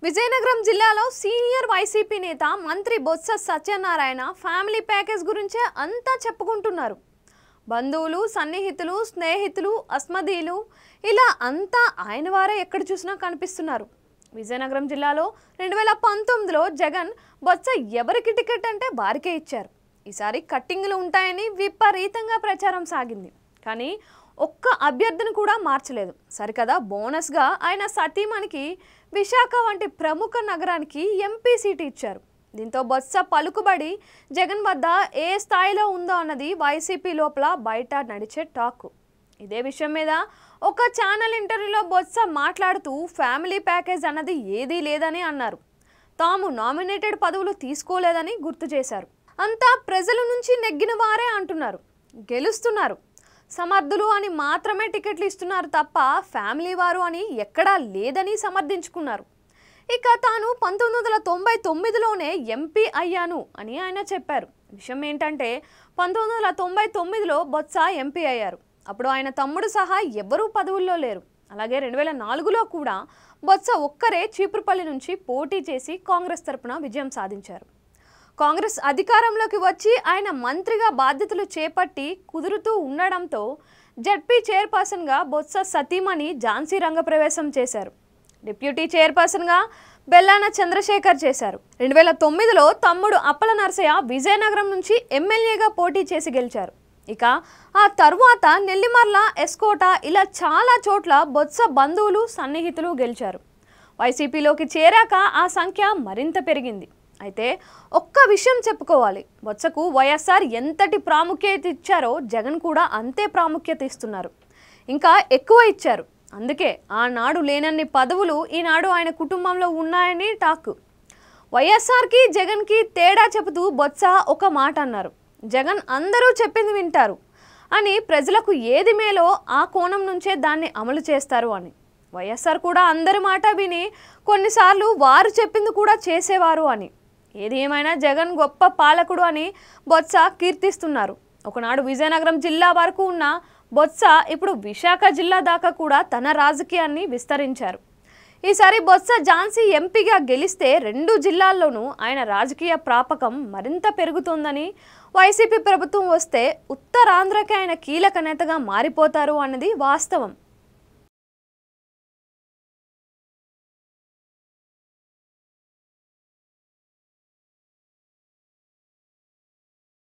విజయనగరం జిల్లాలో senior YCP నేత మంత్రి బొత్స సత్యనారాయణ ఫ్యామిలీ ప్యాకేజ్ గురించే అంతా చెప్పుకుంటున్నారు. బంధువులు, సన్నిహితులు, స్నేహితులు, అస్మదీలు ఇలా అంతా ఆయన వారే ఎక్కడ చూసినా కనిపిస్తున్నారు. విజయనగరం జిల్లాలో 2019లో జగన్ బొత్స ఎవరికి టికెట్ అంటే వారికే ఇచ్చారు. ఈసారి కట్టింగ్లు ఉంటాయని విపరీతంగా ప్రచారం సాగింది. కానీ ఒక్క అభ్యర్థిని కూడా మార్చలేదు. సరికదా బోనస్గా ఆయన సతీమణికి విశాఖ వంటి ప్రముఖ నగరానికి ఎంపీ సీటు ఇచ్చారు. దీంతో బొత్స పలుకుబడి జగన్ వద్ద ఏ స్థాయిలో ఉందో అన్నది వైసీపీ లోపల బయట నడిచే టాక్. ఇదే విషయం మీద ఒక ఛానల్ ఇంటర్వ్యూలో బొత్స మాట్లాడుతూ ఫ్యామిలీ ప్యాకేజ్ అన్నది ఏదీ లేదని అన్నారు. తాము నామినేటెడ్ పదవులు తీసుకోలేదని గుర్తు చేశారు. అంతా ప్రజల నుంచి నెగ్గిన వారే అంటున్నారు, గెలుస్తున్నారు, సమర్థులు అని మాత్రమే టికెట్లు ఇస్తున్నారు తప్ప ఫ్యామిలీ వారు అని ఎక్కడా లేదని సమర్థించుకున్నారు. ఇక తాను 1999లోనే ఎంపీ అయ్యాను అని ఆయన చెప్పారు. విషయం ఏంటంటే 1999లో బొత్స ఎంపీ అయ్యారు. అప్పుడు ఆయన తమ్ముడు సహా ఎవరూ పదవుల్లో లేరు. అలాగే 2004లో కూడా బొత్స ఒక్కరే చీపురుపల్లి నుంచి పోటీ చేసి కాంగ్రెస్ తరపున విజయం సాధించారు. కాంగ్రెస్ అధికారంలోకి వచ్చి ఆయన మంత్రిగా బాధ్యతలు చేపట్టి కుదురుతూ ఉండడంతో జడ్పీ చైర్పర్సన్గా బొత్స సతీమణి ఝాన్సీ రంగప్రవేశం చేశారు. డిప్యూటీ చైర్పర్సన్గా బెల్లాన చంద్రశేఖర్ చేశారు. 2009లో తమ్ముడు అప్పల నరసయ్య విజయనగరం నుంచి ఎమ్మెల్యేగా పోటీ చేసి గెలిచారు. ఇక ఆ తర్వాత నెల్లిమర్ల, ఎస్కోట ఇలా చాలా చోట్ల బొత్స బంధువులు, సన్నిహితులు గెలిచారు. వైసీపీలోకి చేరాక ఆ సంఖ్య మరింత పెరిగింది. అయితే ఒక్క విషయం చెప్పుకోవాలి, బొత్సకు వైఎస్ఆర్ ఎంతటి ప్రాముఖ్యత ఇచ్చారో జగన్ కూడా అంతే ప్రాముఖ్యత ఇస్తున్నారు, ఇంకా ఎక్కువ ఇచ్చారు. అందుకే ఆనాడు లేనన్ని పదవులు ఈనాడు ఆయన కుటుంబంలో ఉన్నాయని టాక్. వైఎస్ఆర్కి జగన్కి తేడా చెబుతూ బొత్స ఒక మాట అన్నారు, జగన్ అందరూ చెప్పింది వింటారు అని, ప్రజలకు ఏది మేలో ఆ కోణం నుంచే దాన్ని అమలు చేస్తారు అని. వైఎస్ఆర్ కూడా అందరి మాట విని కొన్నిసార్లు వారు చెప్పింది కూడా చేసేవారు అని. ఏది ఏమైనా జగన్ గొప్ప పాలకుడు అని బొత్స కీర్తిస్తున్నారు. ఒకనాడు విజయనగరం జిల్లా వరకు ఉన్న బొత్స ఇప్పుడు విశాఖ జిల్లా దాకా కూడా తన రాజకీయాన్ని విస్తరించారు. ఈసారి బొత్స ఝాన్సీ ఎంపీగా గెలిస్తే 2 జిల్లాల్లోనూ ఆయన రాజకీయ ప్రాపకం మరింత పెరుగుతోందని, వైసీపీ ప్రభుత్వం వస్తే ఉత్తరాంధ్రకి ఆయన కీలక నేతగా మారిపోతారు అన్నది వాస్తవం.